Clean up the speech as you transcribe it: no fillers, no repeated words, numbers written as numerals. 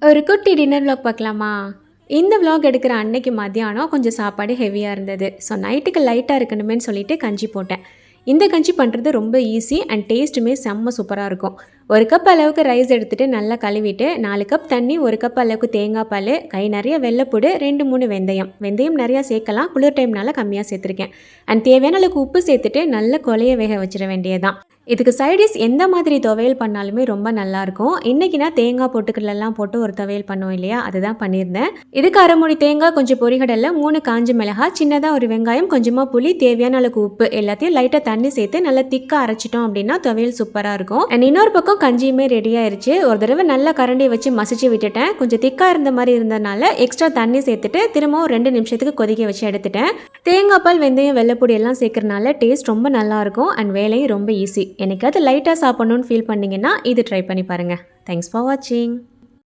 ஒரு குட்டி dinner vlog பார்க்கலாமா? இந்த vlog எடுக்கிற அன்னைக்கு மத்தியானம் கொஞ்சம் சாப்பாடு ஹெவியா இருந்தது. ஸோ நைட்டுக்கு லைட்டா இருக்கணுமேன்னு சொல்லிட்டு கஞ்சி போட்டேன். இந்த கஞ்சி பண்ணுறது ரொம்ப ஈஸி அண்ட் டேஸ்ட்டுமே செம்ம சூப்பராக இருக்கும். 1 கப் அளவுக்கு ரைஸ் எடுத்துகிட்டு நல்லா கழுவிட்டு 4 கப் தண்ணி, 1 கப் அளவுக்கு தேங்காய் பால், கை நிறைய வெள்ளைப்பூடு, 2-3 வெந்தயம். வெந்தயம் நிறையா சேர்க்கலாம், குளிர் டைம்னால கம்மியாக சேர்த்துருக்கேன். அண்ட் தேவையான அளவுக்கு உப்பு சேர்த்துட்டு நல்லா கொலைய வேக வச்சிட வேண்டியதான். இதுக்கு சைடிஷ் எந்த மாதிரி துவையல் பண்ணாலுமே ரொம்ப நல்லாயிருக்கும். இன்றைக்கி நான் தேங்காய் பொட்டுக்கடலாம் போட்டு ஒரு துவையல் பண்ணுவோம் இல்லையா, அதுதான் பண்ணியிருந்தேன். இதுக்கு 1/2 மூடி தேங்காய், கொஞ்சம் பொரிகடலை, 3 காஞ்ச மிளகாய், சின்னதாக ஒரு வெங்காயம், கொஞ்சமாக புளி, தேவையான அளவுக்கு உப்பு எல்லாத்தையும் லைட்டாக தண்ணி சேர்த்து நல்லா திக்காக அரைச்சிட்டோம் அப்படின்னா துவையல் சூப்பராக இருக்கும். அண்ட் இன்னொரு பக்கம் கஞ்சியுமே ரெடி ஆயிருச்சு. ஒரு தடவை நல்லா கரண்டி வச்சு மசிச்சு விட்டுட்டேன். கொஞ்சம் திக்காக இருந்த மாதிரி இருந்ததுனால எக்ஸ்ட்ரா தண்ணி சேர்த்துட்டு திரும்பவும் 2 நிமிஷத்துக்கு கொதிக்க வச்சு எடுத்துட்டேன். தேங்காய் பால், வெந்தயம், வெள்ளைப்பூடி எல்லாம் சேர்க்கறனால டேஸ்ட் ரொம்ப நல்லாயிருக்கும் அண்ட் வேலையும் ரொம்ப ஈஸி. எனக்காவது லைட்டாக சாப்பிட்ணுன்னு ஃபீல் பண்ணிங்கன்னா இது ட்ரை பண்ணி பாருங்கள். தேங்க்ஸ் ஃபார் வாட்சிங்.